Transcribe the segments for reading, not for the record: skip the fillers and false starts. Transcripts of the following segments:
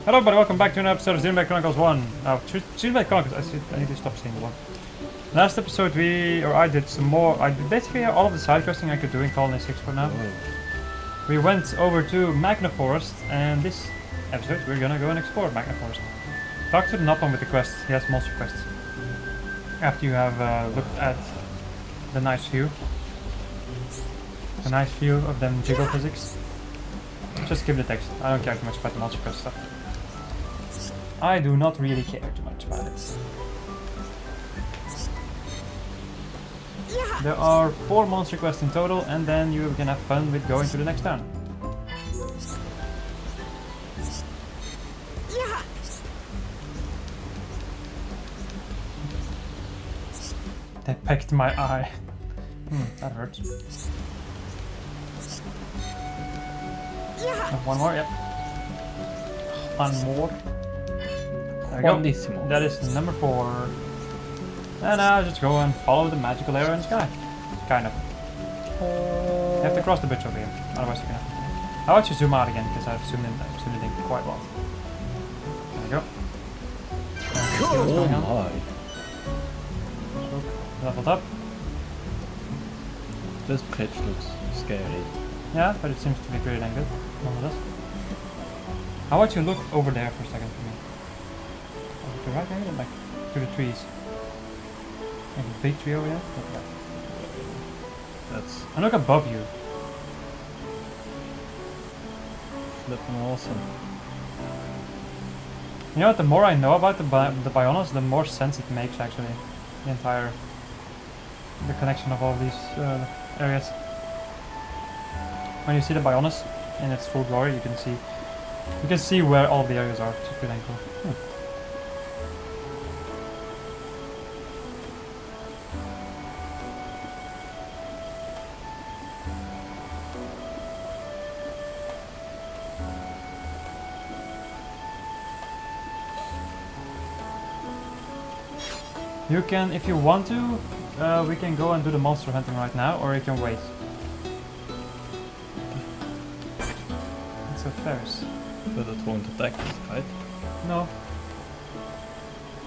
Hello everybody, welcome back to an episode of Xenoblade Chronicles 1. Xenoblade Chronicles, I need to stop saying 1. Last episode I did some more, I did basically all of the side questing I could do in Colony 6 for now. Oh. We went over to Makna Forest, and this episode we're gonna go and explore Makna Forest. Talk to the Nopon with the quest, he has monster quests. After you have looked at the nice view. A nice view of them jiggle physics. Just skip the text, I don't care too much about the monster quest stuff. I do not really care too much about it. There are 4 monster quests in total, and then you can have fun with going to the next town. They pecked my eye. That hurts. One more, yep. One more. There we go. That is number 4. And now just go and follow the magical arrow in the sky. Kind of. You have to cross the bridge over here, otherwise you can. I'll let you zoom out again because I've zoomed in quite a lot. There we go. Oh my. Leveled up. This bridge looks scary. Yeah, but it seems to be pretty dang good. Nonetheless. How about you look over there for a second for me? To the right maybe, like to the trees. Like a big tree over there? Look at that. That's... And look above you. Flipping awesome. You know what, the more I know about the Bionos, the more sense it makes actually. The connection of all these areas. When you see the Bionos in its full glory, you can see where all the areas are, which is pretty cool. You can, if you want to, we can go and do the monster hunting right now, or you can wait. It's a Ferris. But it won't attack, right? No.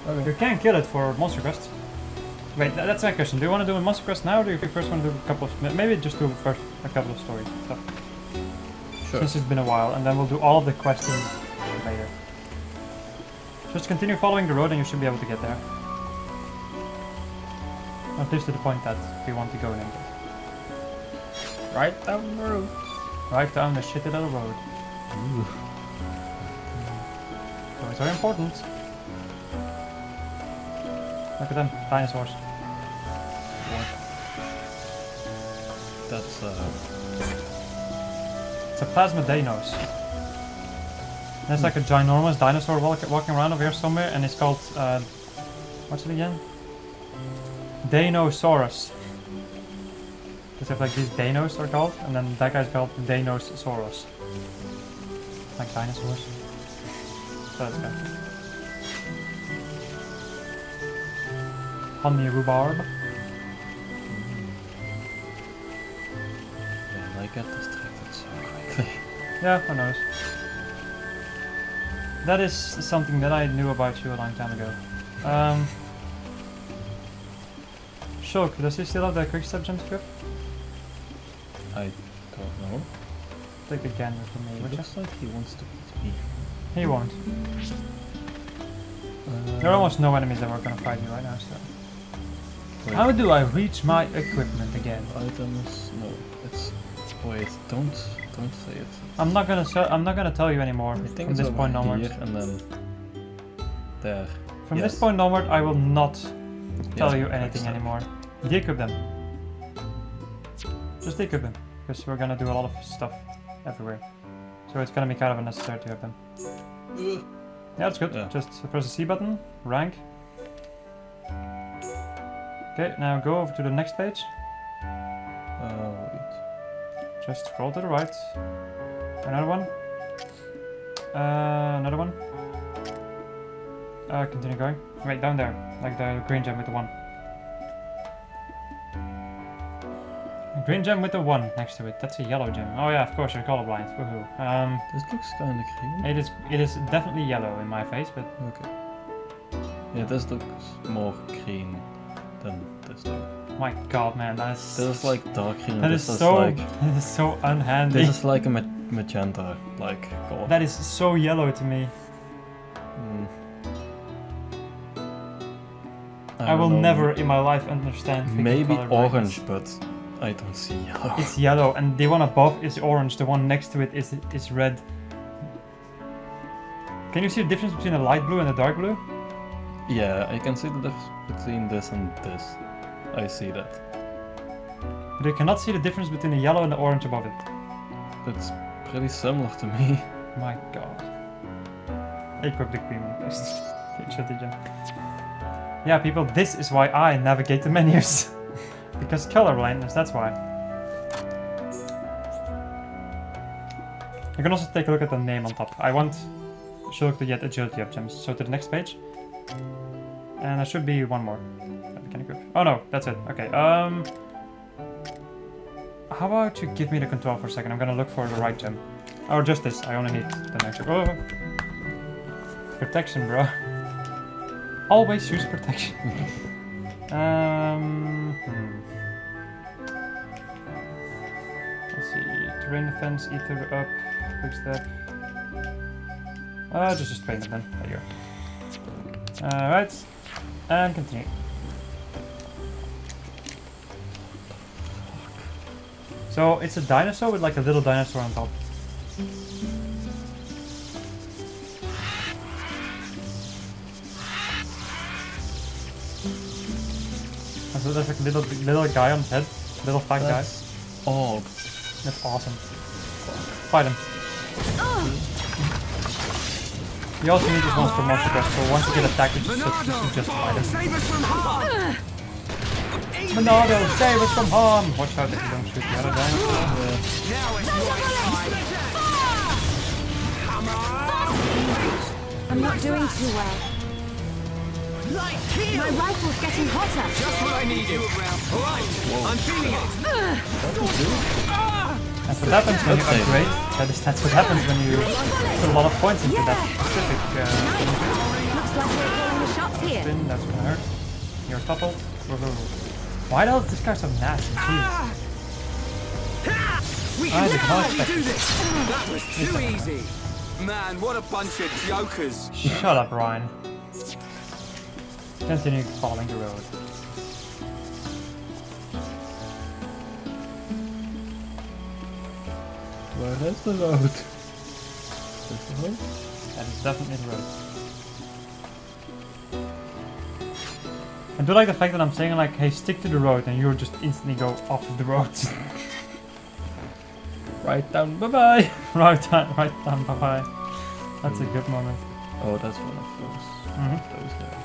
Okay. You can kill it for monster quest. Wait, that's my question. Do you want to do a monster quest now, or do you first want to do a couple of... Maybe just do first a couple of story stuff. Sure. Since it's been a while, and then we'll do all of the questing later. Just continue following the road and you should be able to get there. At least to the point that we want to go and get. Right down the road. Right down the shitty little road. Ooh. So it's very important. Look at them, dinosaurs. What? That's It's a plasma Danos. There's like a ginormous dinosaur walking around over here somewhere, and it's called what's it again? Danosaurus. Just have like these Danos are called, and then that guy's called Danosaurus. Like dinosaurs. So that's good. Honey rhubarb. Man, I get distracted so quickly. Yeah, who knows. That is something that I knew about you a long time ago. Shulk, does he still have the quick step jump script? I don't know. Take a gander for me, It would you? looks like he wants to beat me. He won't. There are almost no enemies that are gonna fight you right now, so... Wait. How do I reach my equipment again? Items? No. It's... Wait, don't say it. I'm not gonna tell you anymore I think from it's this over point onwards. here and then... There. From Yes. this point onward, I will not tell Yes, you anything next time. anymore. Decoop them. Just decoop them, because we're gonna do a lot of stuff everywhere. So it's gonna be kind of unnecessary to have them. Yeah, that's good. Yeah. Just press the C button, rank. Okay, now go over to the next page. Wait. Just scroll to the right. Another one. Another one. Continue going. Right down there, like the green gem with the 1. Green gem with a 1 next to it. That's a yellow gem. Oh yeah, of course, you're colorblind. Woohoo. This looks kind of green. It is definitely yellow in my face, but... Okay. Yeah, this looks more green than this though. My god, man, that is... This is like dark green. That is so... like, that is so unhandy. this is like a magenta, like, color. That is so yellow to me. Mm. I will don't know. never in my life understand freaking Maybe color orange, blindness. but I don't see yellow. It's yellow, and the one above is orange, the one next to it is red. Can you see the difference between the light blue and the dark blue? Yeah, I can see the difference between this and this. I see that. But you cannot see the difference between the yellow and the orange above it. That's pretty similar to me. My god. Ik ook de cream test. Yeah, people, this is why I navigate the menus. Because color blindness, that's why. You can also take a look at the name on top. I want Shulk to get agility up gems. So to the next page. And there should be one more that we can equip. Oh no, that's it. Okay, how about you give me the control for a second? I'm gonna look for the right gem. Or just this, I only need the next one. Oh. Protection, bro. Always use protection. Let's see. Terrain defense, ether up, quick step. Just a straight then. There you go. Alright. And continue. So it's a dinosaur with like a little dinosaur on top. And so there's like a little guy on his head, little fat guy. Oh, That's awesome. Fight him. You also need this once per monster quest, so once you get attacked, you just fight him. Monado, save us from harm! Watch out that you don't shoot the other dinosaur. I'm not doing too well. My rifle's getting hotter. Just what I needed. Alright, I'm feeling it. That's what happens when you upgrade. That's what happens when you put a lot of points into that specific Looks like we're calling the shots here. spin. That's gonna hurt. You're toppled. Why the hell is this guy so nasty? Jeez. We I can did not definitely expect do this. this. That was too easy. Man, what a bunch of jokers. Shut up, Ryan. Continue following the road. where is the road? Is this the road? That is definitely the road. I do like the fact that I'm saying like, hey, stick to the road, and you just instantly go off of the road. Right down, bye bye! right down, bye bye. That's a good moment. Oh, that's one of those guys.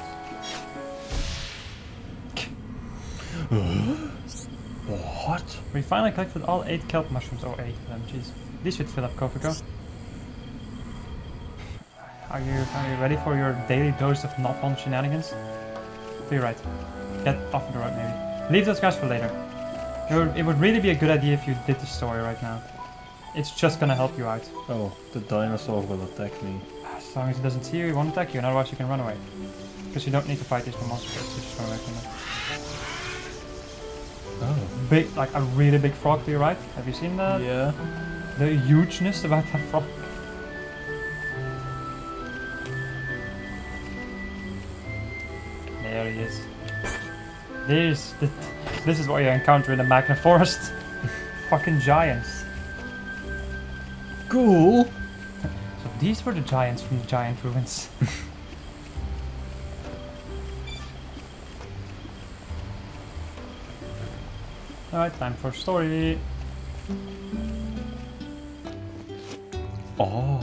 What? We finally collected all 8 kelp mushrooms. Oh, 8 of them, jeez. These should fill up Kofiko. Are you ready for your daily dose of not fun shenanigans? To your right. Get off the road, maybe. Leave those guys for later. It would really be a good idea if you did the story right now. It's just gonna help you out. Oh, the dinosaur will attack me. As long as it doesn't see you, it won't attack you, and otherwise you can run away. Because you don't need to fight these monsters, you just run away from them. Oh. Big, like a really big frog to your right. Have you seen that? Yeah. The hugeness about that frog. There he is. This is what you encounter in the Makna forest. Fucking giants. Cool! So these were the giants from the giant ruins. Alright, time for story. Oh.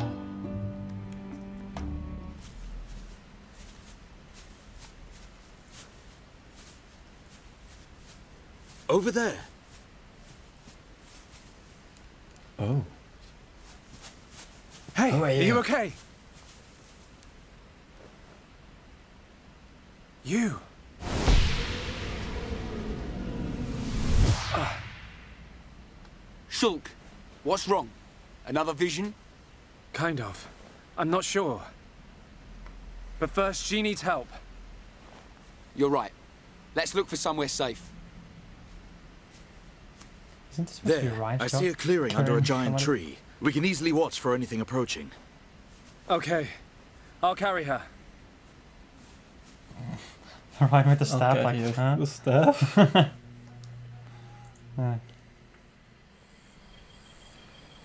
Over there. Oh. Hey, Oh, are yeah. you okay? You. Shulk, what's wrong? Another vision? Kind of. I'm not sure. But first, she needs help. You're right. Let's look for somewhere safe. Isn't this supposed to be There, right? I see a clearing under a giant tree. We can easily watch for anything approaching. Okay. I'll carry her. Right with the staff, Okay, like, here's huh? the staff.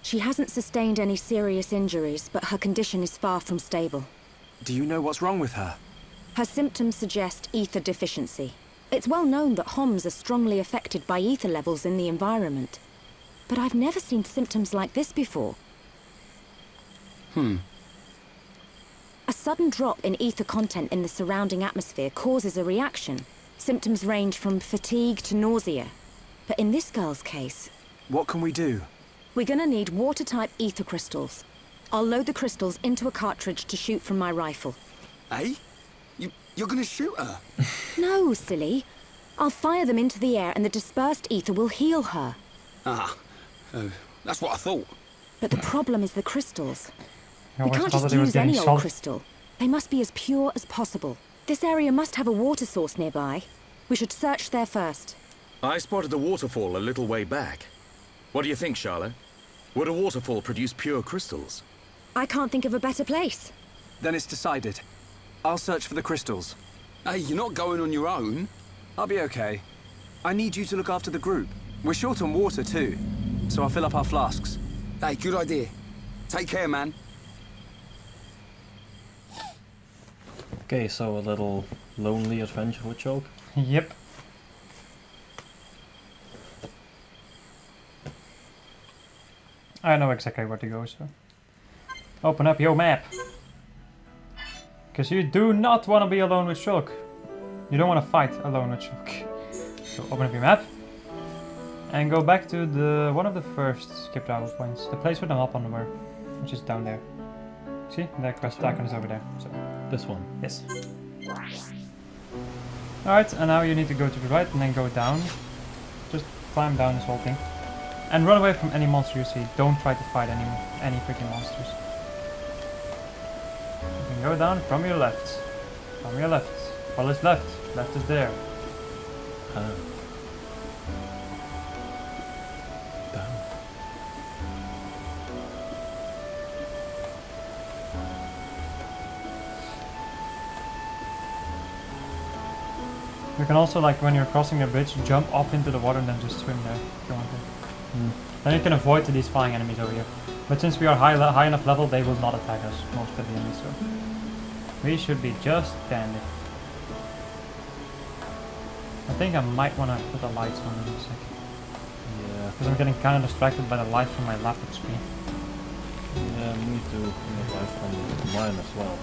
She hasn't sustained any serious injuries, but her condition is far from stable. Do you know what's wrong with her? Her symptoms suggest ether deficiency. It's well known that Homs are strongly affected by ether levels in the environment. But I've never seen symptoms like this before. A sudden drop in ether content in the surrounding atmosphere causes a reaction. Symptoms range from fatigue to nausea. But in this girl's case, What can we do? we're gonna need water-type ether crystals. I'll load the crystals into a cartridge to shoot from my rifle. Eh? You're gonna shoot her? No, silly. I'll fire them into the air and the dispersed ether will heal her. That's what I thought. But the problem is the crystals. I We always can't thought just that he was use getting any old salt. crystal. They must be as pure as possible. This area must have a water source nearby. We should search there first. I spotted a waterfall a little way back. What do you think, Charlotte? Would a waterfall produce pure crystals? I can't think of a better place. Then it's decided. I'll search for the crystals. Hey, you're not going on your own. I'll be okay. I need you to look after the group. We're short on water too, so I'll fill up our flasks. Hey, good idea. Take care, man. Okay, so a little lonely adventure with Shulk. Yep. I know exactly where to go, so... Open up your map. Because you do not want to be alone with Shulk. You don't want to fight alone with Shulk. So open up your map. And go back to the one of the first skip travel points. The place where the map on were. Which is down there. See? The quest icon is over there. So This one. yes. Alright, and now you need to go to the right and then go down. Just climb down this whole thing. And run away from any monster you see. Don't try to fight any freaking monsters. You can go down from your left. From your left. Well, it's left. Left is there. Down. You can also, like, when you're crossing the bridge, jump off into the water and then just swim there if you want to. Then you can avoid these flying enemies over here. But since we are high enough level, they will not attack us, most of the enemies, so... We should be just dandy. I think I might want to put the lights on in a sec. Yeah. Because I'm getting kind of distracted by the light from my laptop screen. Yeah, me too. Get light from mine as well.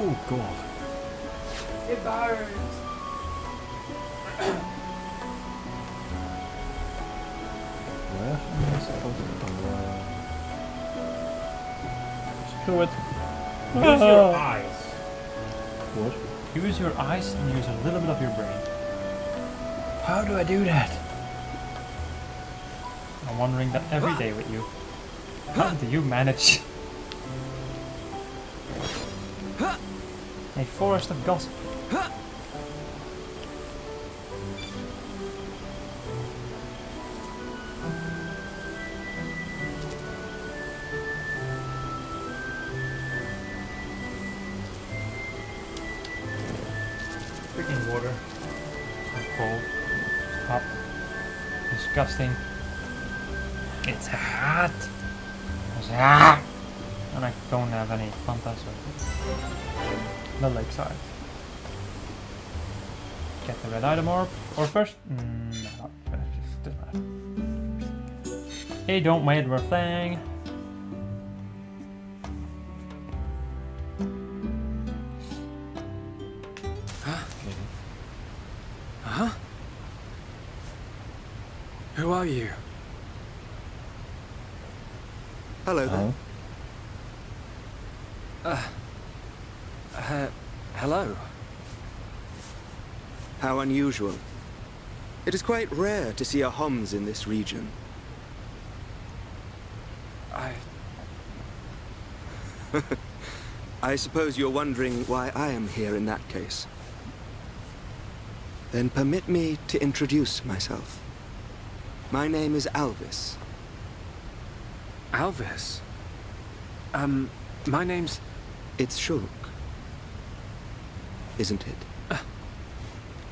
Oh god. It burns. Where am I supposed to go? Screw it. Use your eyes. What? Use your eyes and use a little bit of your brain. How do I do that? I'm wondering that every day with you. How do you manage? A forest of gossip. Freaking water. So cold. Hot. Disgusting. It's hot. It's hot. And I don't have any Fanta, so the lakeside. Get the red item orb. Or first? No, doesn't matter. Hey, don't wait for a thing. Who are you? Hello there. Oh. Hello. How unusual. It is quite rare to see a Homs in this region. I suppose you're wondering why I am here in that case. Then permit me to introduce myself. My name is Alvis. Alvis? My name's... It's Shulk. Isn't it?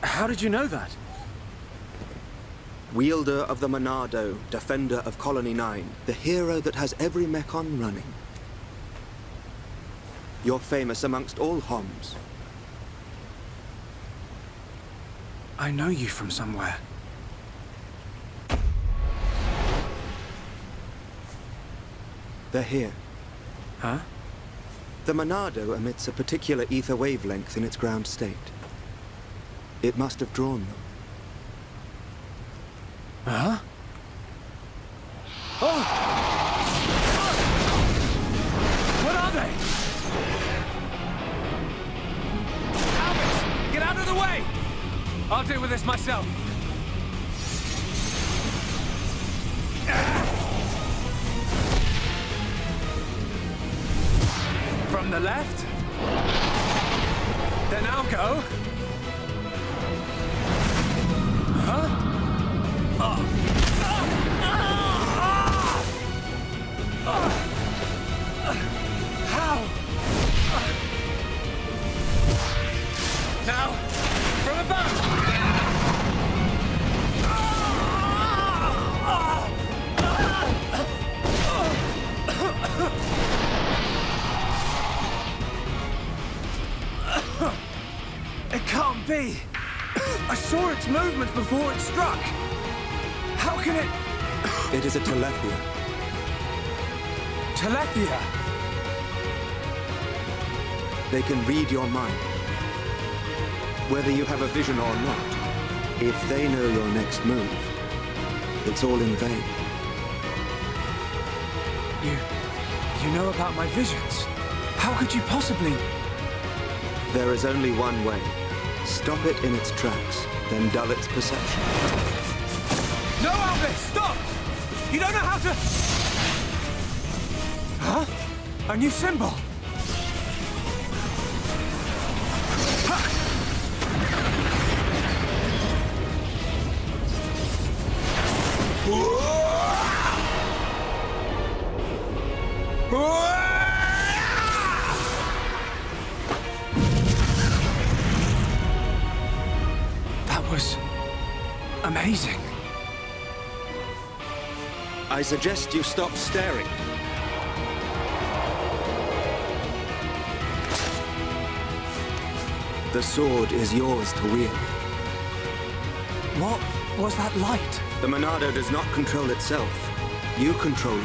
How did you know that? Wielder of the Monado, defender of Colony 9, the hero that has every Mechon running. You're famous amongst all Homs. I know you from somewhere. They're here. Huh? The Monado emits a particular ether wavelength in its ground state. It must have drawn them. Huh? Oh! What are they? Alvis! Get out of the way! I'll deal with this myself. From the left? Then I'll go. Huh? How? Now, from above! It can't be! I saw its movements before it struck! How can it... It is a Telethia. Telethia? They can read your mind. Whether you have a vision or not, if they know your next move, it's all in vain. You know about my visions? How could you possibly... There is only one way. Stop it in its tracks, then dull its perception. No, Alvis! Stop! You don't know how to... Huh? A new symbol? That was... amazing. I suggest you stop staring. The sword is yours to wield. What was that light? The Monado does not control itself. You control it.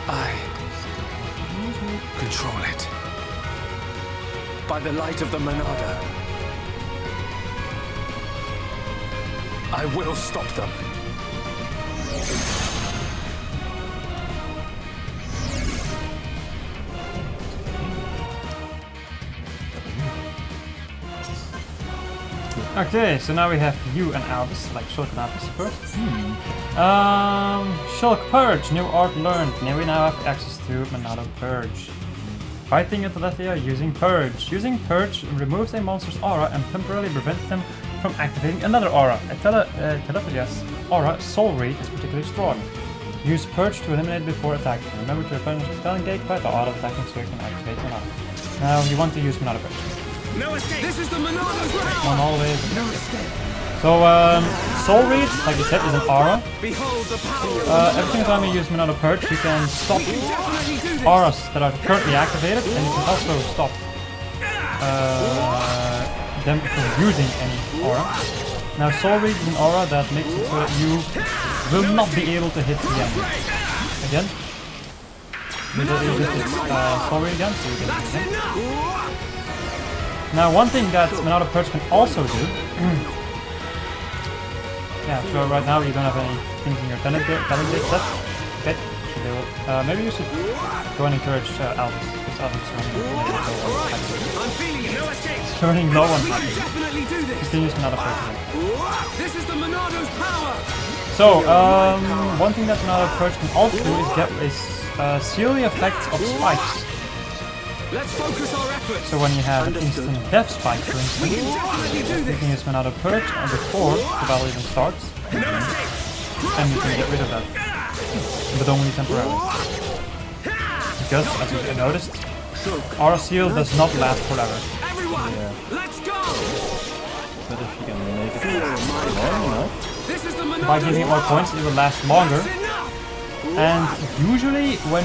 I control it. By the light of the Monado. I will stop them. Okay, so now we have you and Alvis, like Shulk and Alvis first. Shulk Purge, new art learned. Now we now have access to Monado Purge. Fighting a Telethia using Purge. Using Purge removes a monster's aura and temporarily prevents them from activating another aura. A Telethia's aura, Soul Read, is particularly strong. Use Purge to eliminate before attacking. Remember to replenish the spell engage by the auto attacking so you can activate Monado. Now you want to use Monado Purge. No escape! This is the Monado's power! On all the way. No escape! So, Soul Read, like you said, is an aura. Behold the power Every single time you use Monado Purge, you can stop auras that are currently activated, and you can also stop them from using any aura. Now, Soul Read is an aura that makes it so that you will not be able to hit the enemy. Again, you just use Soul Read again, so you can use it again. Now, one thing that Monado Purge can also do. Yeah, so right now you don't have any things in your talent gate set. Okay, actually. Maybe you should go and encourage Elvis, because Elvis is I'm feeling it. turning low on We can fighting. definitely do this. You can use another person. This is the Monado's power. So, one thing that another approach can also do is seal the effects of spikes. Let's focus our efforts. So when you have an instant death spike, for We instance, can definitely do you this. can use another purge before the battle even starts, and you can get rid of that, but only temporarily. Because, as you noticed, our seal does not last forever. Everyone, Yeah. let's go. But if you can make it long enough, This is the Monado's By giving it more power. points, it will last longer. That's enough. And usually, when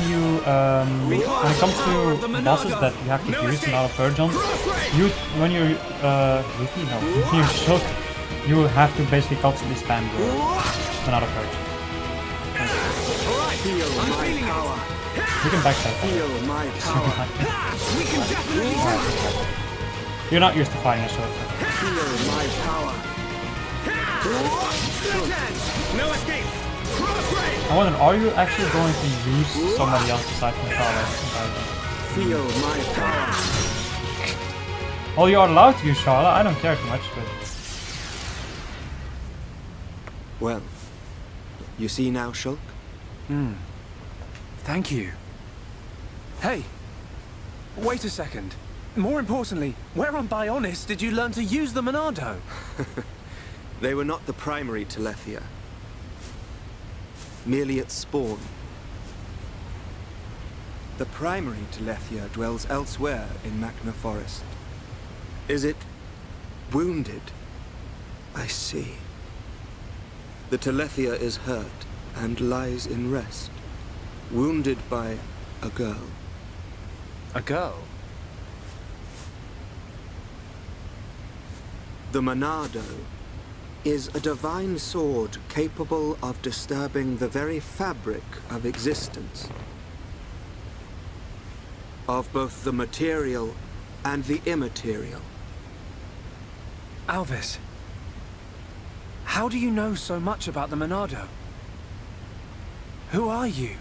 it comes to bosses that you have to use another purge on, when you're wiki, no, when you're shook, you have to basically constantly spam your another purge. Alright, I'm feeling it. You can backstab. Feel my power. We can definitely do this. You're not used to fighting a sword. Feel my power. No escape. I wonder, are you actually going to use somebody else aside from Charlotte? Feel my power. Well, you are allowed to use Charlotte. I don't care too much, but Well, you see now, Shulk? Thank you. Hey, wait a second. More importantly, where on Bionis did you learn to use the Monado? They were not the primary Telethia. Merely its spawn. The primary Telethia dwells elsewhere in Makna Forest. Is it wounded? I see. The Telethia is hurt and lies in rest, wounded by a girl. A girl? The Monado is a divine sword capable of disturbing the very fabric of existence. Of both the material and the immaterial. Alvis, how do you know so much about the Monado? Who are you?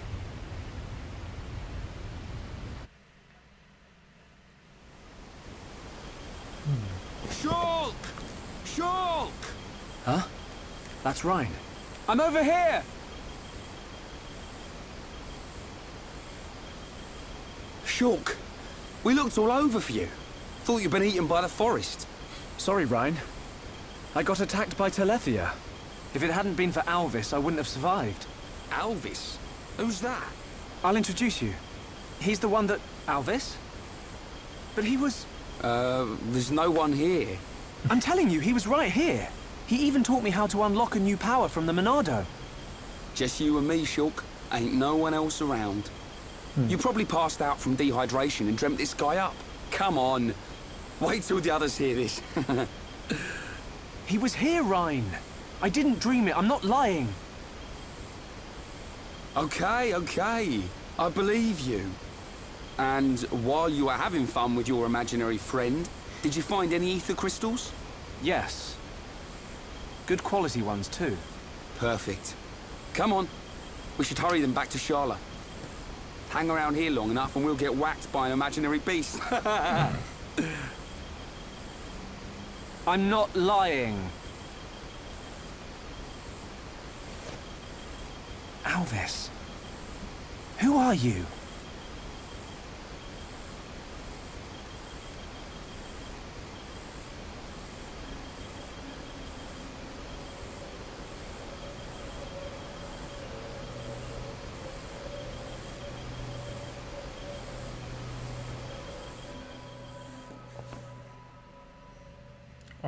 Shulk! Shulk! Huh? That's Ryan. I'm over here! Shulk, we looked all over for you. Thought you'd been eaten by the forest. Sorry, Ryan. I got attacked by Telethia. If it hadn't been for Alvis, I wouldn't have survived. Alvis? Who's that? I'll introduce you. He's the one that... Alvis? But he was... There's no one here. I'm telling you, he was right here. He even taught me how to unlock a new power from the Monado. Just you and me, Shulk. Ain't no one else around. You probably passed out from dehydration and dreamt this guy up. Come on. Wait till the others hear this. He was here, Ryan. I didn't dream it. I'm not lying. Okay, okay. I believe you. And while you were having fun with your imaginary friend, did you find any ether crystals? Yes. Good quality ones, too. Perfect. Come on. We should hurry them back to Sharla. Hang around here long enough and we'll get whacked by an imaginary beast. I'm not lying. Alvis. Who are you?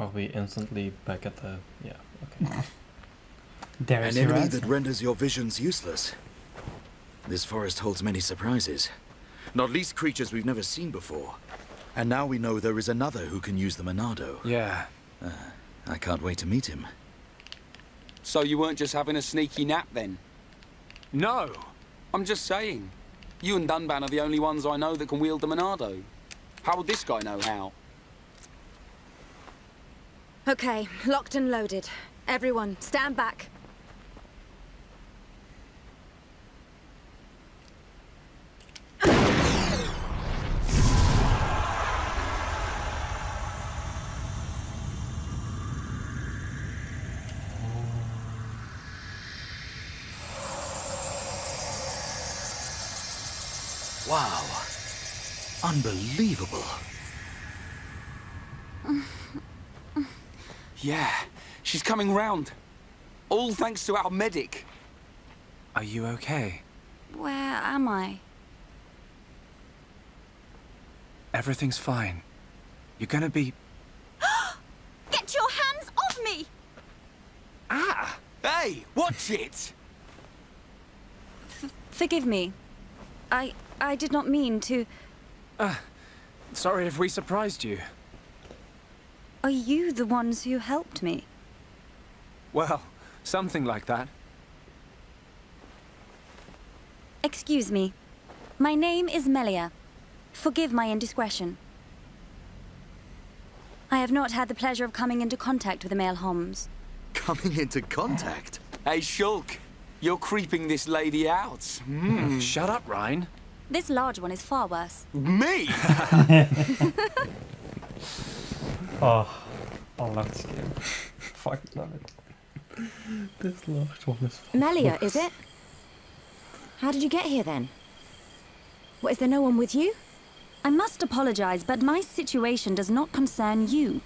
are we instantly back at the... Yeah, okay. there An is your enemy answer. that renders your visions useless. This forest holds many surprises. Not least creatures we've never seen before. And now we know there is another who can use the Monado. Yeah. I can't wait to meet him. So you weren't just having a sneaky nap then? No. I'm just saying. You and Dunban are the only ones I know that can wield the Monado. How would this guy know how? Okay, locked and loaded. Everyone, stand back. Wow. Unbelievable. Yeah, she's coming round. All thanks to our medic. Are you okay? Where am I? Everything's fine. You're gonna be... Get your hands off me! Ah! Hey, watch it! Forgive me. I did not mean to... Sorry if we surprised you. Are you the ones who helped me? Well, something like that. Excuse me. My name is Melia. Forgive my indiscretion. I have not had the pleasure of coming into contact with the male Homs. Coming into contact? Hey, Shulk, you're creeping this lady out. Shut up, Ryan. This large one is far worse. Me? Oh, I love this game. Fucking love it. This large one is Melia, is it? How did you get here then? What, is there no one with you? I must apologize, but my situation does not concern you.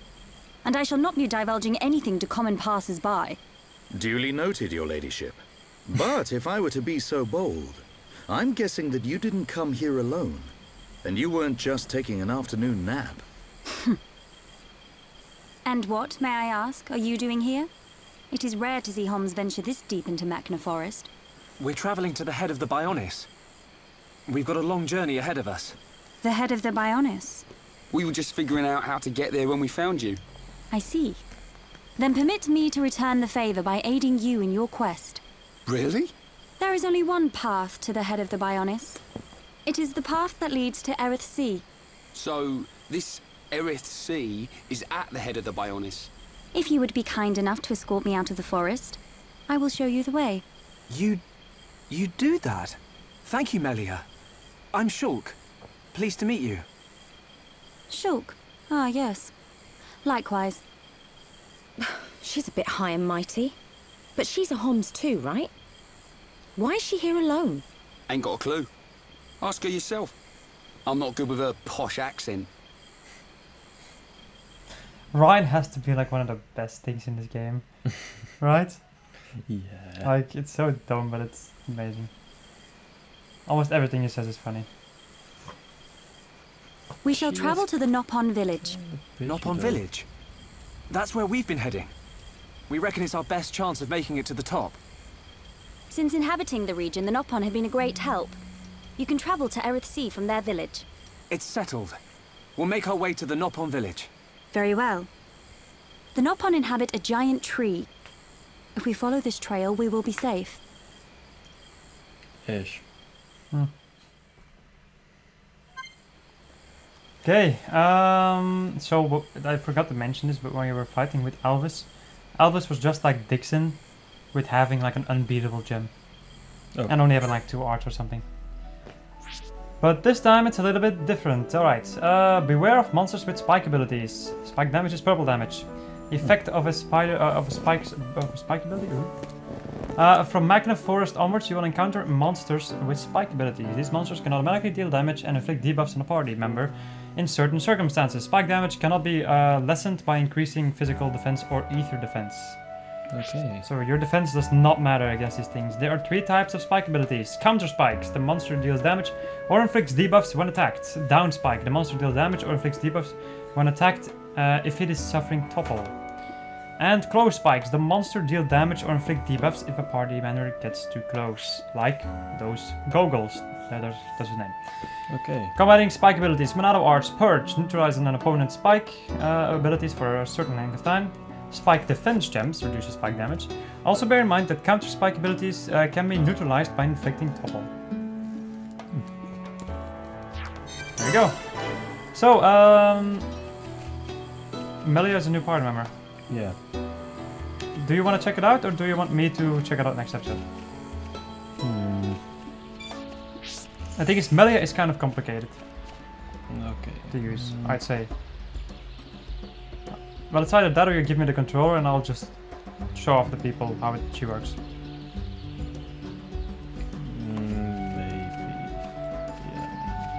And I shall not be divulging anything to common passers-by. Duly noted, your ladyship. But if I were to be so bold, I'm guessing that you didn't come here alone. And you weren't just taking an afternoon nap. And what, may I ask, are you doing here? It is rare to see Homs venture this deep into Makna Forest. We're traveling to the head of the Bionis. We've got a long journey ahead of us. The head of the Bionis? We were just figuring out how to get there when we found you. I see. Then permit me to return the favor by aiding you in your quest. Really? There is only one path to the head of the Bionis. It is the path that leads to Erith Sea. So, this Erith Sea is at the head of the Bionis. If you would be kind enough to escort me out of the forest, I will show you the way. You do that? Thank you, Melia. I'm Shulk. Pleased to meet you. Shulk? Ah, yes. Likewise. She's a bit high and mighty. But she's a Homs too, right? Why is she here alone? Ain't got a clue. Ask her yourself. I'm not good with her posh accent. Ryan has to be like one of the best things in this game, right? Yeah. Like, it's so dumb, but it's amazing. Almost everything he says is funny. We shall travel to the Nopon village. Nopon village? That's where we've been heading. We reckon it's our best chance of making it to the top. Since inhabiting the region, the Nopon have been a great help. You can travel to Erith Sea from their village. It's settled. We'll make our way to the Nopon village. Very well. The Nopon inhabit a giant tree. If we follow this trail, we will be safe. Ish. Okay, so I forgot to mention this, but when you were fighting with Elvis, Elvis was just like Dixon, with having like an unbeatable gem. Oh. And only having like 2 arts or something. But this time it's a little bit different. Alright, beware of monsters with spike abilities. Spike damage is purple damage. Effect of a spike ability? From Makna Forest onwards, you will encounter monsters with spike abilities. These monsters can automatically deal damage and inflict debuffs on a party member in certain circumstances. Spike damage cannot be lessened by increasing physical defense or ether defense. Okay. So your defense does not matter against these things. There are 3 types of spike abilities. Counter spikes, the monster deals damage or inflicts debuffs when attacked. Down spike, the monster deals damage or inflicts debuffs when attacked if it is suffering topple. And close spikes, the monster deals damage or inflict debuffs if a party member gets too close. Like those goggles. That's his name. Okay. Combating spike abilities. Monado arts, purge, neutralizing an opponent's spike abilities for a certain length of time. Spike defense gems reduces spike damage. Also bear in mind that counter spike abilities can be neutralized by inflicting topple. There we go. So, Melia is a new party member. Yeah. Do you want to check it out, or do you want me to check it out next episode? I think Melia is kind of complicated Okay. to use, I'd say. Well, it's either that or you give me the controller and I'll just show off the people how she works. Maybe. Yeah.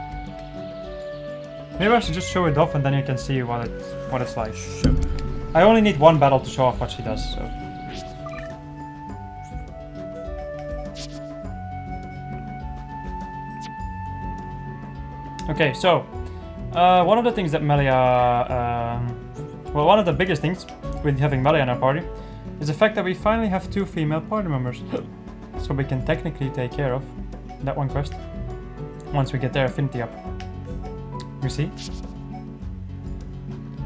Maybe I should just show it off and then you can see what it's like. I only need one battle to show off what she does, so. Okay, so one of the things that Melia, well, one of the biggest things with having Melia in our party is the fact that we finally have 2 female party members. So we can technically take care of that one quest once we get their affinity up. You see?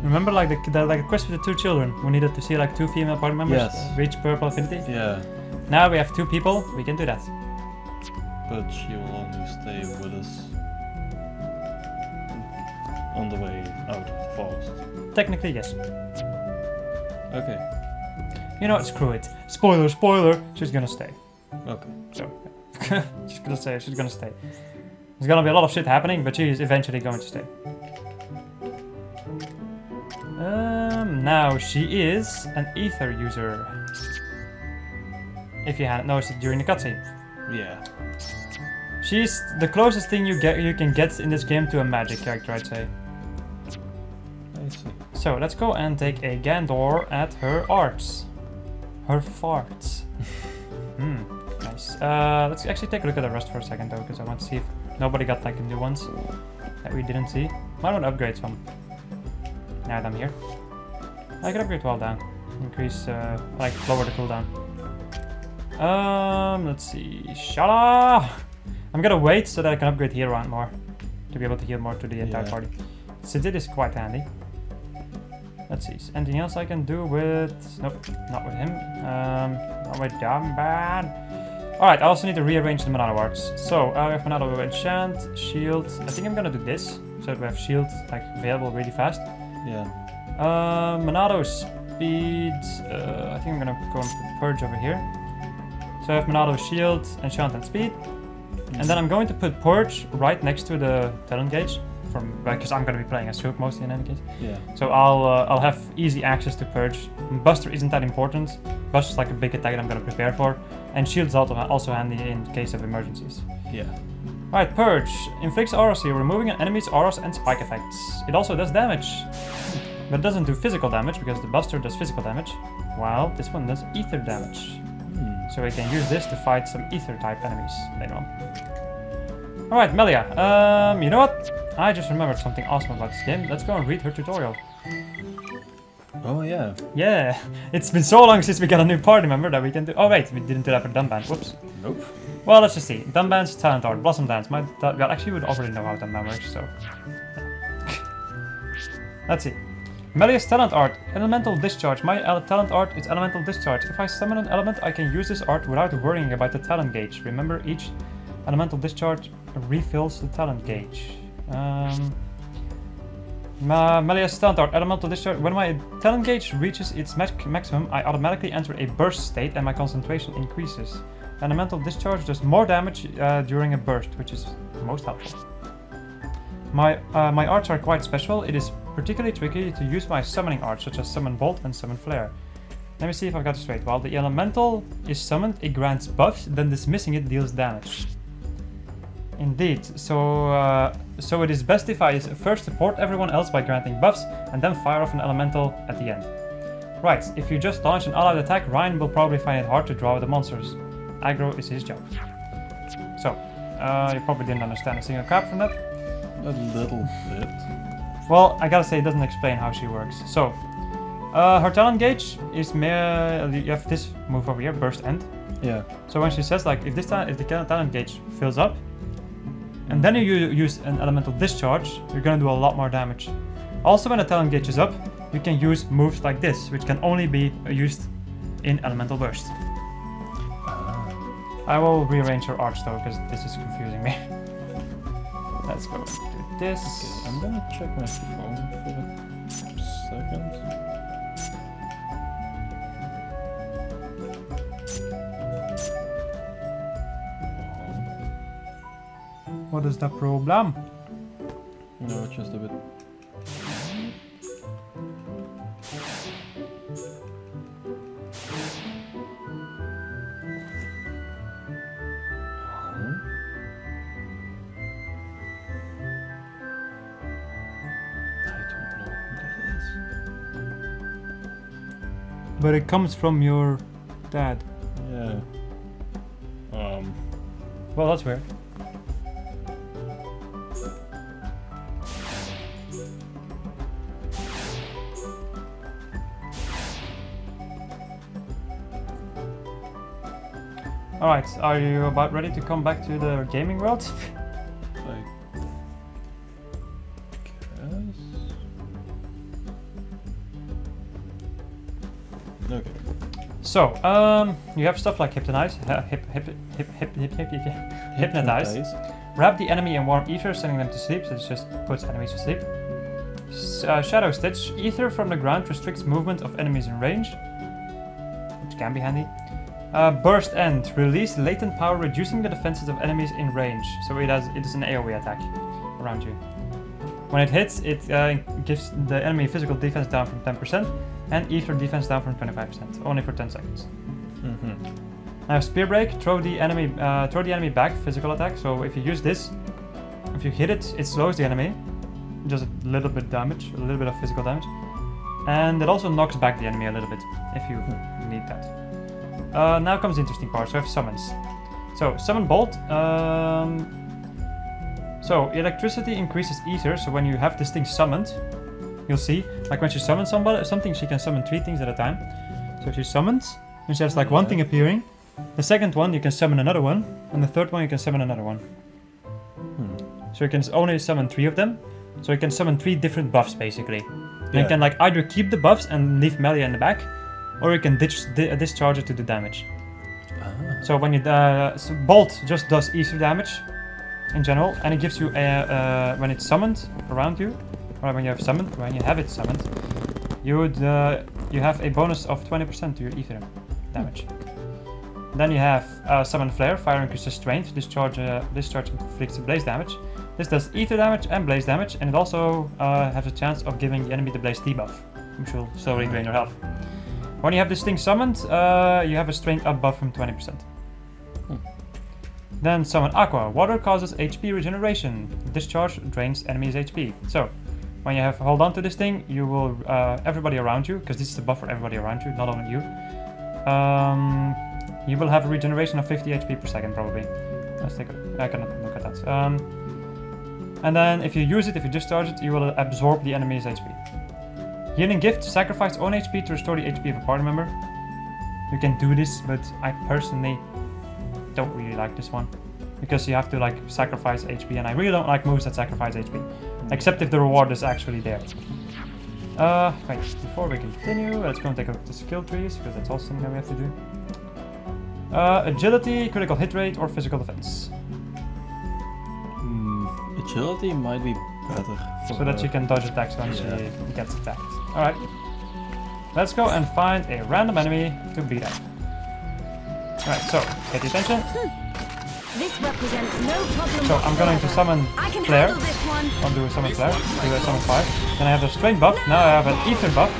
Remember like the quest with the 2 children? We needed to see like 2 female party members reach purple affinity? Yeah. Now we have 2 people, we can do that. But she will only stay with us on the way out of the forest. Technically, yes. Okay. You know what, screw it. Spoiler, spoiler, she's gonna stay. Okay. So, just gonna say she's gonna stay. There's gonna be a lot of shit happening, but she is eventually going to stay. Now she is an ether user. If you hadn't noticed it during the cutscene. Yeah. She's the closest thing you can get in this game to a magic character, I'd say. I see. So let's go and take a gander at her arts. Her farts. Nice. Let's actually take a look at the rest for a second though, because I want to see if nobody got like new ones that we didn't see. Might want to upgrade some. Now that I'm here. I can upgrade well down. Increase, like lower the cooldown. Let's see. Shala! I'm gonna wait so that I can upgrade heal around more. To be able to heal more to the entire party. Since it is quite handy. Let's see. Is anything else I can do with... Nope, not with him. Not with Dumban. Alright, I also need to rearrange the Monado arts. So, I have Monado enchant, shield. I think I'm gonna do this. So that we have shield like available really fast. Yeah. Monado speed. I think I'm gonna go and put Purge over here. So I have Monado shield, enchant and speed. And then I'm going to put Purge right next to the talent gauge. Because I'm going to be playing as Swoop mostly in any case. Yeah. So I'll have easy access to Purge. Buster isn't that important. Buster's like a big attack that I'm going to prepare for. And Shield's also handy in case of emergencies. Yeah. Alright, Purge. Inflicts auras here, removing an enemy's auras and spike effects. It also does damage. But it doesn't do physical damage because the Buster does physical damage. While this one does ether damage. So we can use this to fight some ether type enemies later on. Alright, Melia. You know what? I just remembered something awesome about this game. Let's go and read her tutorial. Oh yeah. Yeah, it's been so long since we got a new party member that we can do. Oh wait, we didn't do that for Dumban. Whoops. Nope. Well, let's just see. Dumban's talent art, Blossom Dance. Well, actually, we would already know how Dumban works, so. Let's see. Melia's talent art, Elemental Discharge. My talent art is Elemental Discharge. If I summon an element, I can use this art without worrying about the talent gauge. Remember, each Elemental Discharge refills the talent gauge. Melia's talent art, Elemental Discharge. When my talent gauge reaches its maximum, I automatically enter a burst state and my concentration increases. Elemental Discharge does more damage during a burst, which is most helpful. My arts are quite special. It is particularly tricky to use my summoning arts, such as Summon Bolt and Summon Flare. Let me see if I've got this straight. While the elemental is summoned, it grants buffs, then dismissing it deals damage. Indeed, so it is best if I first support everyone else by granting buffs, and then fire off an elemental at the end. Right, if you just launch an all-out attack, Ryan will probably find it hard to draw the monsters. Aggro is his job. So, you probably didn't understand a single crap from that. A little bit. Well, I gotta say, it doesn't explain how she works. So, her talent gauge is mere. You have this move over here, Burst End. Yeah. So when she says like, if the talent gauge fills up, and then you use an elemental discharge, you're gonna do a lot more damage. Also, when the talent gauge is up, you can use moves like this, which can only be used in elemental burst. I will rearrange her arts though, because this is confusing me. Let's go and do this. Okay, I'm gonna check my phone for a second. What is the problem? No, just a bit. But it comes from your dad. Yeah. Well, that's weird. Alright, are you about ready to come back to the gaming world? I guess. Okay. So, you have stuff like hypnotize, hypnotize. Wrap the enemy in warm ether, sending them to sleep, so this just puts enemies to sleep. Shadow Stitch, ether from the ground restricts movement of enemies in range, which can be handy. Burst End, release latent power, reducing the defenses of enemies in range. So it is an AoE attack around you. When it hits, it gives the enemy physical defense down from 10% and ether defense down from 25%, only for 10 seconds. Now Spear Break, throw the enemy back, physical attack. So if you use this, if you hit it, it slows the enemy, just a little bit damage, a little bit of physical damage, and it also knocks back the enemy a little bit if you need that. Now comes the interesting part. So I have summons. So summon Bolt. So electricity increases ether. So when you have this thing summoned, you'll see, like when she summons something, she can summon 3 things at a time. So she summons, and she has like one thing appearing. The second one you can summon another one, and the third one you can summon another one. So you can only summon 3 of them. So you can summon 3 different buffs basically. You can like either keep the buffs and leave melee in the back, or you can discharge it to do damage. So when you so Bolt just does ether damage in general, and it gives you a when it's summoned around you, or when you have it summoned, you have a bonus of 20% to your ether damage. Then you have Summon Flare, fire increases strength, discharge inflicts blaze damage. This does ether damage and blaze damage, and it also has a chance of giving the enemy the blaze debuff, which will slowly drain your health. When you have this thing summoned, you have a strength up buff from 20%. Then summon Aqua. Water causes HP regeneration. Discharge drains enemies' HP. So, when you hold on to this thing, you will, everybody around you, because this is the buff for everybody around you, not only you, you will have a regeneration of 50 HP per second, probably. Let's take a look. I cannot look at that. And then if you use it, if you discharge it, you will absorb the enemy's HP. Healing Gift, sacrifice own HP to restore the HP of a party member. You can do this, but I personally don't really like this one, because you have to like sacrifice HP, and I really don't like moves that sacrifice HP, except if the reward is actually there. Wait, before we continue, let's go and take a look at the skill trees, because that's also something that we have to do. Agility, critical hit rate, or physical defense. Agility might be better. So that she can dodge attacks when she gets attacked. Alright. Let's go and find a random enemy to beat up. Alright, so, pay attention. This represents no problem. So I'm going to summon Flare. I'll do a summon Flare. Do a summon Fire. Then I have the strength buff. Now I have an ether buff.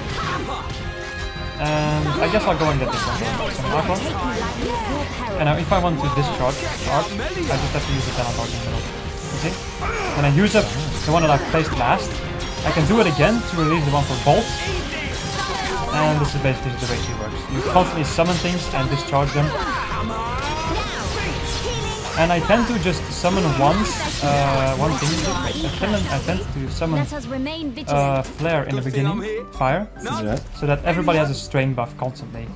And I guess I'll go and get this one. Summon Aqua. And now if I want to discharge Arc, I just have to use the talent Arc in the middle. You see? When I use up the one that I placed last, I can do it again to release the one for Bolt. And this is basically the way she works. You constantly summon things and discharge them. And I tend to just summon once, one thing. I tend to summon Flare in the beginning, Fire, so that everybody has a strain buff constantly.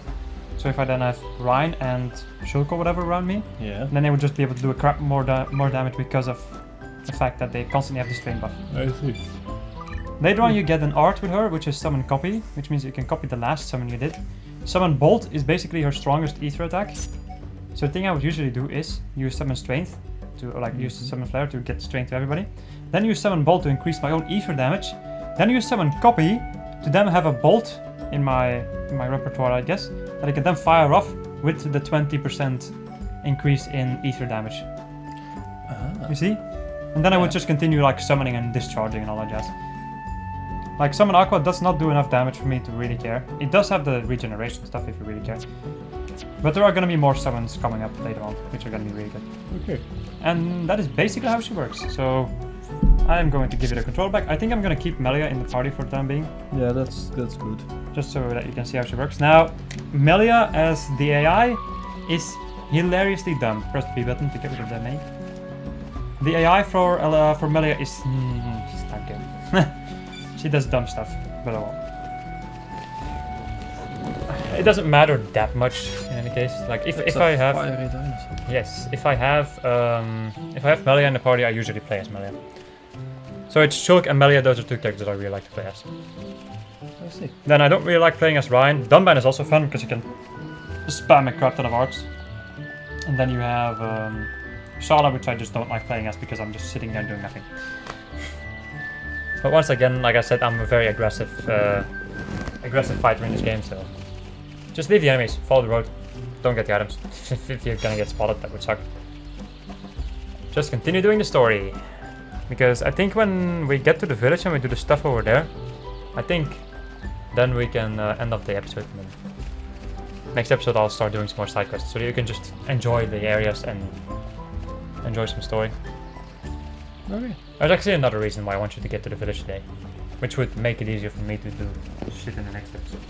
So if I then have Rhine and Shulk or whatever around me, then they would just be able to do a crap more damage because of the fact that they constantly have the strain buff. I see. Later on you get an art with her, which is Summon Copy, which means you can copy the last summon you did. Summon Bolt is basically her strongest ether attack. So the thing I would usually do is use Summon Strength, to like use Summon Flare to get strength to everybody. Then use Summon Bolt to increase my own ether damage. Then use Summon Copy to then have a bolt in my repertoire, I guess, that I can then fire off with the 20% increase in ether damage. You see? And then I would just continue like summoning and discharging and all that jazz. Like Summon Aqua does not do enough damage for me to really care. It does have the regeneration stuff if you really care. But there are going to be more summons coming up later on, which are going to be really good. Okay. And that is basically how she works. So I'm going to give you the control back. I think I'm going to keep Melia in the party for the time being. Yeah, that's good. Just so that you can see how she works. Now, Melia as the AI is hilariously dumb. Press the B button to get rid of that name. The AI for Melia is... she's not good. She does dumb stuff, but oh well. It doesn't matter that much in any case. Like if I have... Fiery dinosaur. Yes, if I have Melia in the party, I usually play as Melia. So it's Shulk and Melia, those are two characters that I really like to play as. I see. Then I don't really like playing as Ryan. Dunban is also fun because you can spam a crap ton of arts. And then you have Shala, which I just don't like playing as because I'm just sitting there doing nothing. But once again, like I said, I'm a very aggressive fighter in this game, so just leave the enemies, follow the road, don't get the items. If you're gonna get spotted, that would suck. Just continue doing the story. Because I think when we get to the village and we do the stuff over there, I think then we can end up the episode. And then next episode I'll start doing some more side quests so that you can just enjoy the areas and enjoy some story. Okay. There's actually another reason why I want you to get to the village today, which would make it easier for me to do shit in the next episode.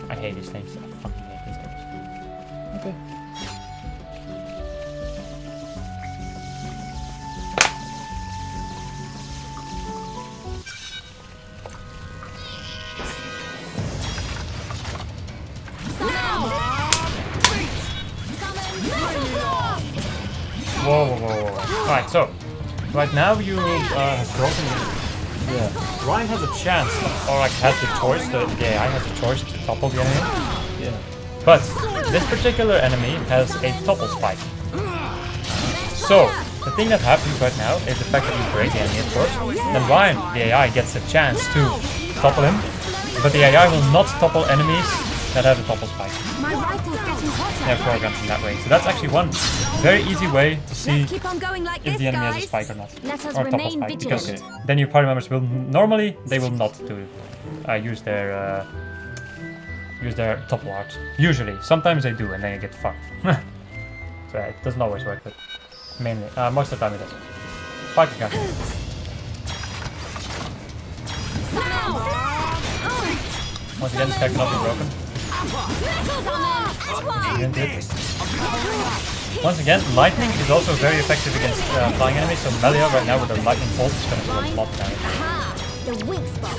I hate these things. I fucking hate these things. Okay. Whoa. Alright, so right now you have broken it. Yeah. Ryan has a chance, or like has the choice, the AI has a choice to topple the enemy. Yeah. But this particular enemy has a topple spike. So the thing that happens right now is the fact that you break the enemy at first. Then Ryan, the AI, gets a chance to topple him, but the AI will not topple enemies that have a topple spike. They're programmed in that way. So that's actually one very easy way to see if the enemy has a spike or not. Or a topple spike. Because then your party members will normally they will not do use their topple art. Usually. Sometimes they do and then you get fucked. So it doesn't always work, but mainly most of the time it does. Fight again. Once again, this guy cannot be broken. Once again, lightning is also very effective against flying enemies, so Melia right now with her lightning bolt is going to do a lot of damage. The weak spot.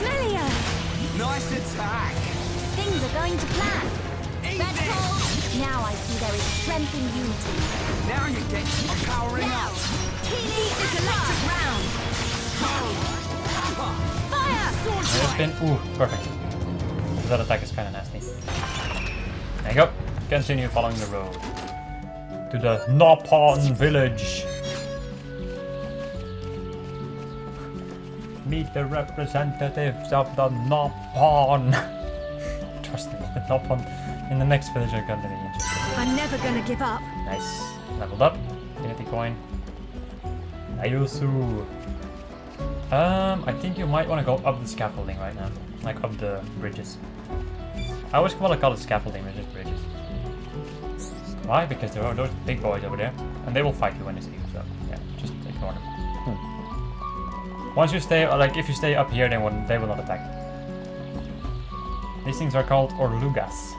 Melia! Nice attack! Things are going to plan. Now I see there is strength in unity. Now you get powering up. Eat this electric round. Fire! There's been perfect. That attack is kind of nasty. There you go. Continue following the road to the Nopon village. Meet the representatives of the Nopon. Trust me, the Nopon in the next village are going to be interesting. I'm never gonna give up. Nice. Leveled up. Infinity coin. Ayusu. I think you might want to go up the scaffolding right now. Like up the bridges. I always want to call it scaffolding, but just bridges. Why? Because there are those big boys over there, and they will fight you when they see you. So yeah, just ignore them. Once you stay, like if you stay up here, they will not attack. These things are called Orlugas.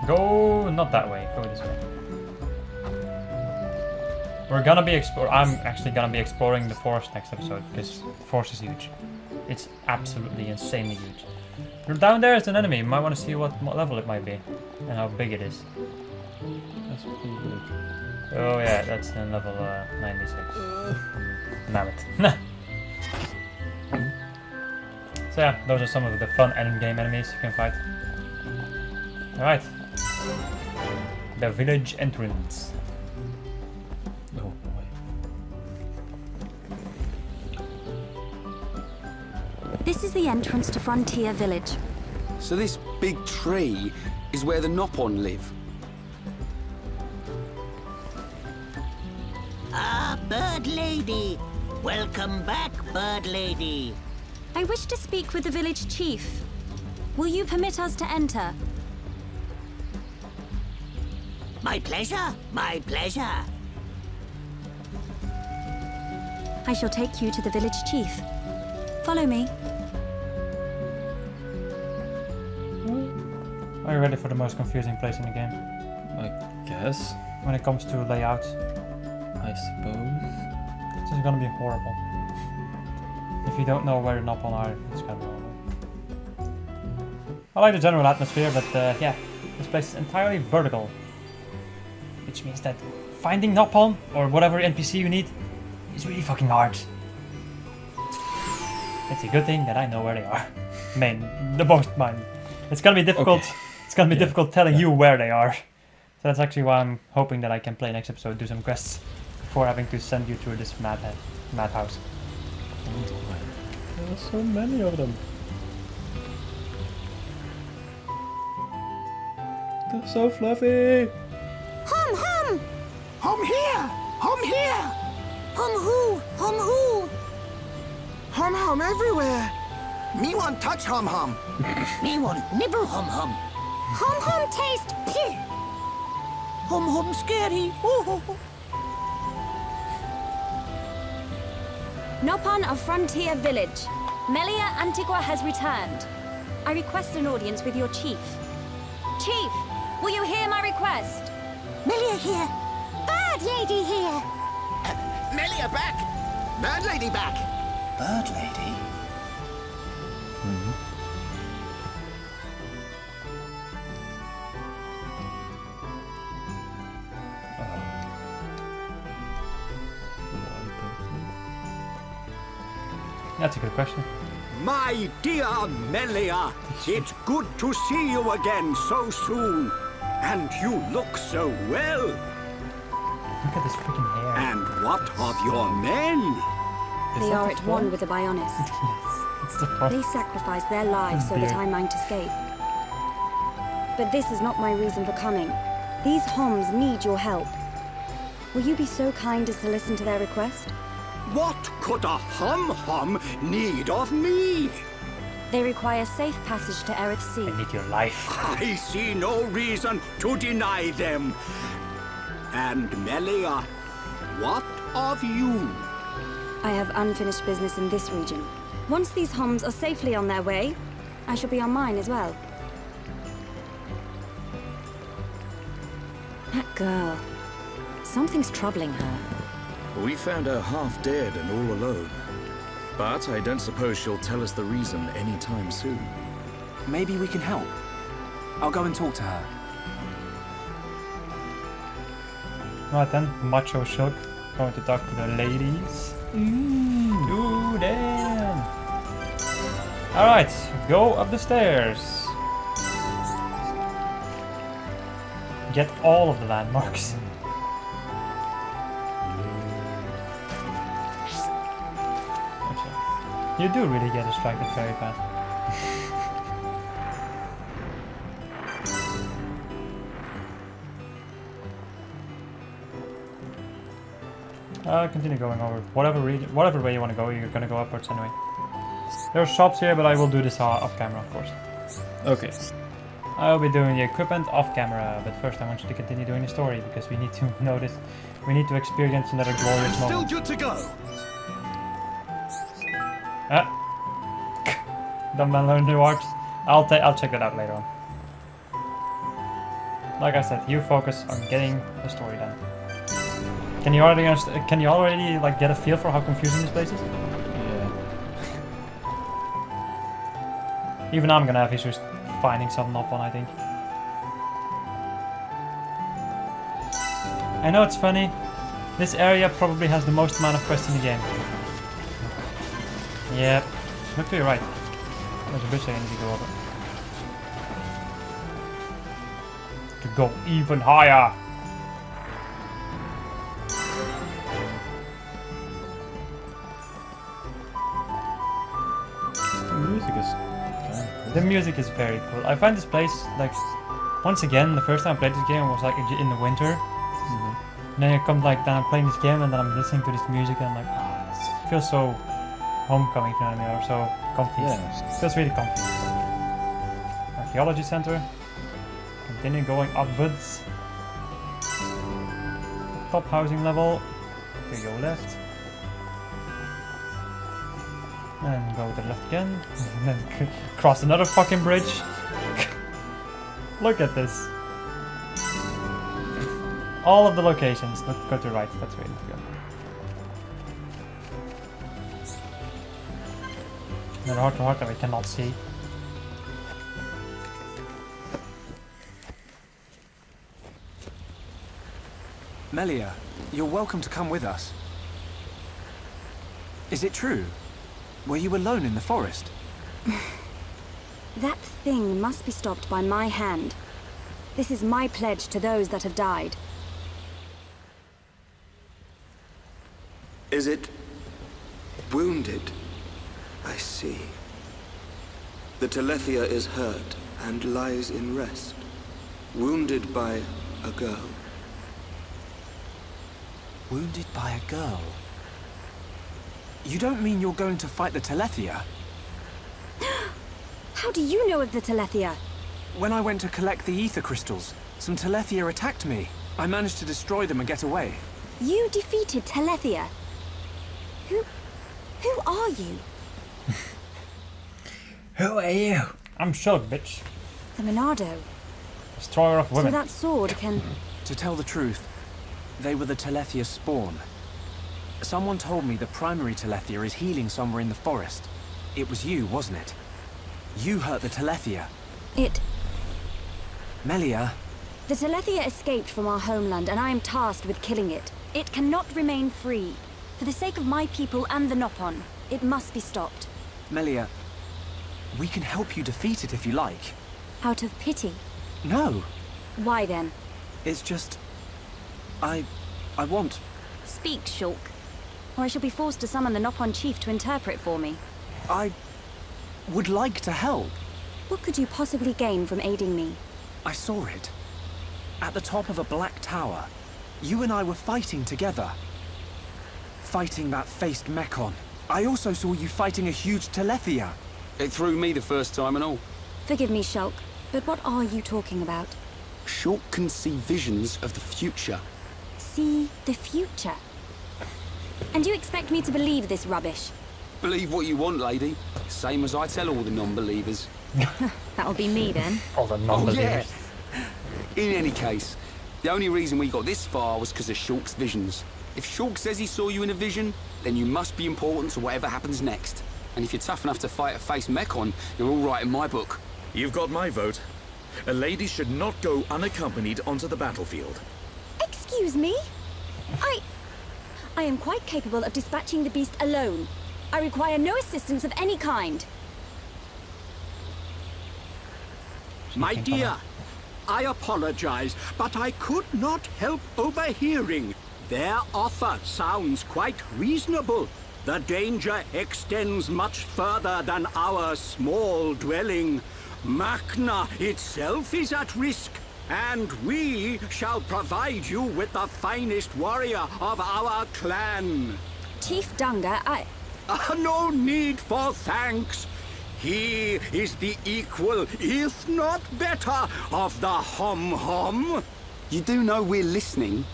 Go not that way. Go this way. We're gonna be I'm actually gonna be exploring the forest next episode because the forest is huge. It's absolutely insanely huge. Down there is an enemy. You might want to see what level it might be and how big it is. That's pretty big. Oh yeah, that's in level 96. Mammoth. So yeah, those are some of the fun endgame enemies you can fight. Alright. The village entrance. Oh boy. This is the entrance to Frontier Village. So this big tree is where the Nopon live. Ah, bird Bird Lady! Welcome back, Bird Lady. I wish to speak with the village chief. Will you permit us to enter? My pleasure, my pleasure. I shall take you to the village chief. Follow me. Are you ready for the most confusing place in the game? I guess. When it comes to layout. I suppose. This is gonna be horrible. If you don't know where the Nopon are, it's gonna be horrible. I like the general atmosphere, but yeah, this place is entirely vertical. Which means that finding Nopon, or whatever NPC you need, is really fucking hard. It's a good thing that I know where they are. The most mine. It's gonna be difficult. Okay. It's gonna be difficult telling you where they are. So that's actually why I'm hoping that I can play next episode, do some quests, before having to send you through this madhouse. There are so many of them. They're so fluffy. Hum hum! Hum here! Hum here! Hum who? Hum who? Hum hum everywhere! Me want touch hum hum. Me want nibble hum hum. Hum hum taste pih. Hum hum scary. Ooh. Nopon of Frontier Village. Melia Antigua has returned. I request an audience with your chief. Chief, will you hear my request? Melia here. Bird lady here. Melia back! Bird lady back! Bird Lady? That's a good question. My dear Melia, it's good to see you again so soon. And you look so well. Look at this freaking hair. And what of your men? They are at one with the Bionis. Yes, it's the front. They sacrificed their lives so that I might escape. But this is not my reason for coming. These Homs need your help. Will you be so kind as to listen to their request? What could a hum-hum need of me? They require safe passage to Erith Sea. I need your life. I see no reason to deny them. And Melia, what of you? I have unfinished business in this region. Once these Homs are safely on their way, I shall be on mine as well. That girl. Something's troubling her. We found her half dead and all alone. But I don't suppose she'll tell us the reason anytime soon. Maybe we can help. I'll go and talk to her. Right then, Macho Shulk going to talk to the ladies. Ooh, damn! Alright, go up the stairs. Get all of the landmarks. You do really get distracted very fast. Continue going over. Whatever way you want to go, you're gonna go upwards anyway. There are shops here, but I will do this off camera, of course. Okay. I'll be doing the equipment off camera, but first I want you to continue doing the story, because we need to notice, we need to experience another glorious moment. Still good to go. Dumb man learn new arts. I'll check that out later on. Like I said, you focus on getting the story done. Can you already like get a feel for how confusing this place is? Yeah. Even I'm gonna have issues finding something up on, I think. I know it's funny. This area probably has the most amount of quests in the game. Yep. Look to your right. There's a bridge I need to go over. To go even higher. The music is very cool. I find this place, like, once again, the first time I played this game was like in the winter. then you come like, then I'm playing this game and then I'm listening to this music and I'm like, oh, it feels so homecoming, you know what I mean, or so comfy. Yeah. It feels really comfy. Archaeology center. Continue going upwards. Top housing level. To your left. And go to the left again. And then cross another fucking bridge. Look at this. All of the locations. Let's go to the right. That's where we need to go. Another heart to heart that we cannot see. Melia, you're welcome to come with us. Is it true? Were you alone in the forest? That thing must be stopped by my hand. This is my pledge to those that have died. Is it wounded? I see. The Telethia is hurt and lies in rest, wounded by a girl. Wounded by a girl? You don't mean you're going to fight the Telethia? How do you know of the Telethia? When I went to collect the ether crystals, some Telethia attacked me. I managed to destroy them and get away. You defeated Telethia? Who are you? Who are you? I'm Shulk, bitch. The Monado. Destroyer of women. So that sword can... To tell the truth, they were the Telethia spawn. Someone told me the primary Telethia is healing somewhere in the forest. It was you, wasn't it? You hurt the Telethia. Melia. The Telethia escaped from our homeland and I am tasked with killing it. It cannot remain free. For the sake of my people and the Nopon, it must be stopped. Melia, we can help you defeat it if you like. Out of pity? No. Why then? It's just... I want... Speak, Shulk. Or I shall be forced to summon the Nopon chief to interpret for me. I would like to help. What could you possibly gain from aiding me? I saw it. At the top of a black tower. You and I were fighting together. Fighting that faced Mekon. I also saw you fighting a huge Telethia. It threw me the first time and all. Forgive me, Shulk, but what are you talking about? Shulk can see visions of the future. See the future? And you expect me to believe this rubbish? Believe what you want, lady. Same as I tell all the non-believers. That'll be me then. All the non-believers. Oh, yeah. In any case, the only reason we got this far was because of Shulk's visions. If Shulk says he saw you in a vision, then you must be important to whatever happens next. And if you're tough enough to fight a face Mekon, you're all right in my book. You've got my vote. A lady should not go unaccompanied onto the battlefield. Excuse me? I am quite capable of dispatching the beast alone. I require no assistance of any kind. My dear, I apologize, but I could not help overhearing. Their offer sounds quite reasonable. The danger extends much further than our small dwelling. Makna itself is at risk, and we shall provide you with the finest warrior of our clan. Chief Dunga, No need for thanks. He is the equal, if not better, of the Hom-Hom. You do know we're listening?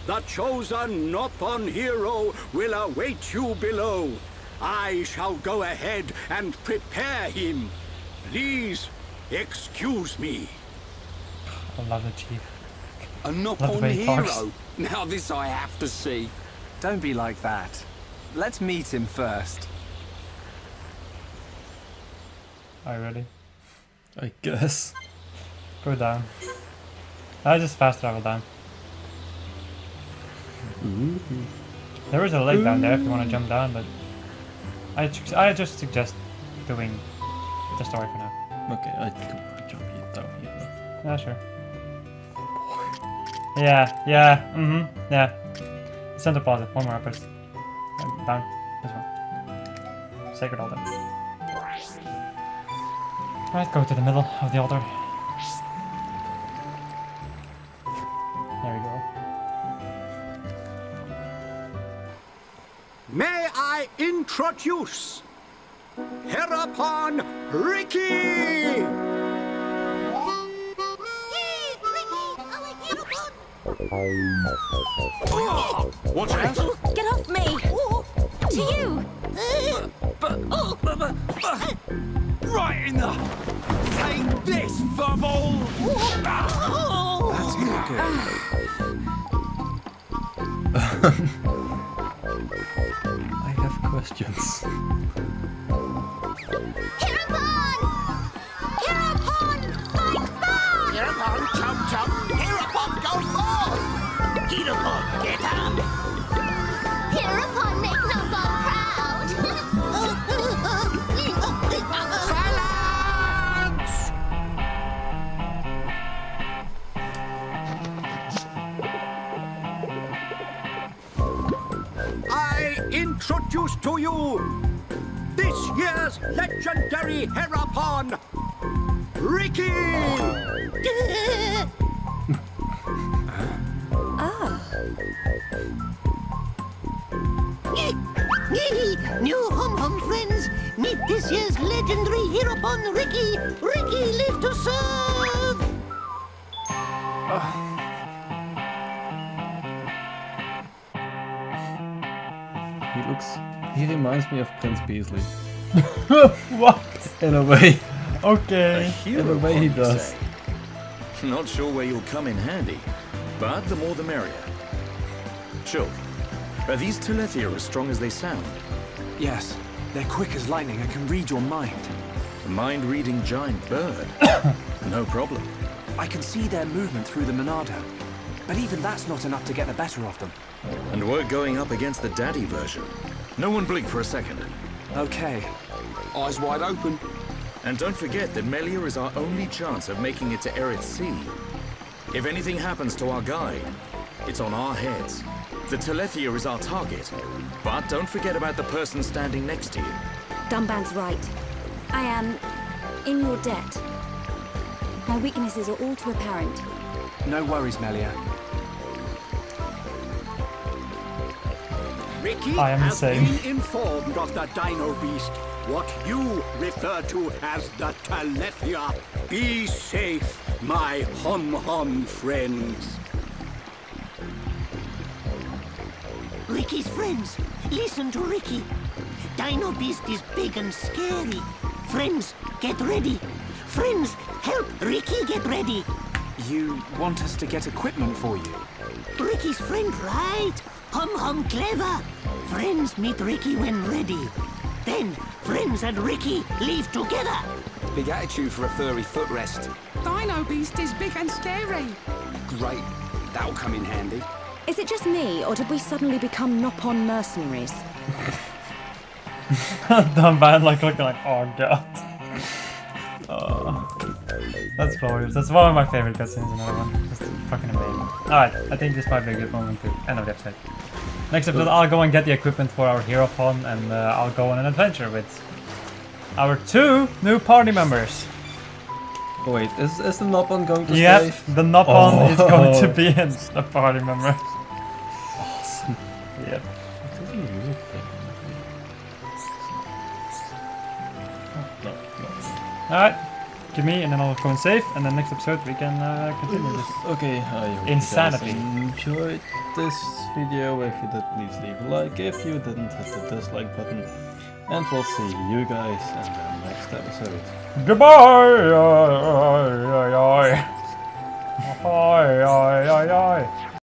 The chosen Nopon hero will await you below. I shall go ahead and prepare him. Please, excuse me. I love the chief. A Nopon hero? Now this I have to see. Don't be like that. Let's meet him first. Are you ready? I guess. Go down. I just fast travel down. There is a lake down there if you want to jump down, but I just suggest doing the story for now. Okay, I can jump down here. Yeah, sure. Yeah. Center plaza, one more uppers. Down, this one. Sacred altar. Right, go to the middle of the altar. There we go. introduce Hereupon Ricky! Watch out! Get off me! To you! Right in the... Take this, furball! That's not good. I have questions. Hereupon! Hereupon! Fight back! Hereupon, chomp chomp. Hereupon, go forth. Hereupon, get up. Hereupon, make Numbo proud! Silence! I introduce to you this year's legendary Hereupon, Ricky! New hum friends, meet this year's legendary Hereupon Ricky. Ricky live to serve. He reminds me of Prince Beasley. What? In a way. Okay. In a way he does. Not sure where you'll come in handy, but the more the merrier. Shulk, are these Telethia as strong as they sound? Yes, they're quick as lightning and can read your mind. A mind-reading giant bird? No problem. I can see their movement through the Monado, but even that's not enough to get the better of them. And we're going up against the daddy version. No one blink for a second. Okay. Eyes wide open. And don't forget that Melia is our only chance of making it to Erith Sea. If anything happens to our guide, it's on our heads. The Telethia is our target. But don't forget about the person standing next to you. Dunban's right. I am in your debt. My weaknesses are all too apparent. No worries, Melia. Ricky I am has insane. been informed of the Dino Beast, what you refer to as the Telethia. Be safe, my hum friends. Ricky's friends, listen to Ricky. Dino Beast is big and scary. Friends, get ready. Friends, help Ricky get ready. You want us to get equipment for you? Ricky's friend, right? Hum clever. Friends meet Ricky when ready. Then, friends and Ricky leave together. Big attitude for a furry footrest. Dino Beast is big and scary. Great. That'll come in handy. Is it just me, or did we suddenly become Nopon mercenaries? Dunban like looking like, oh god. That's glorious. That's one of my favorite cutscenes in another one. Just fucking amazing. Alright, I think this might be a good moment to end of the episode. Next episode, I'll go and get the equipment for our Hereupon, and I'll go on an adventure with our 2 new party members. Oh, wait, is the Nopon going to stay? Yep, the Nopon is going to be a party member. Awesome. Yep. Alright, give me, and then I'll go and save, and then next episode we can continue this. Okay, I hope Insanity. you guys enjoyed this video. If you did, please leave a like. If you didn't, hit the dislike button. And we'll see you guys in the next episode. Goodbye!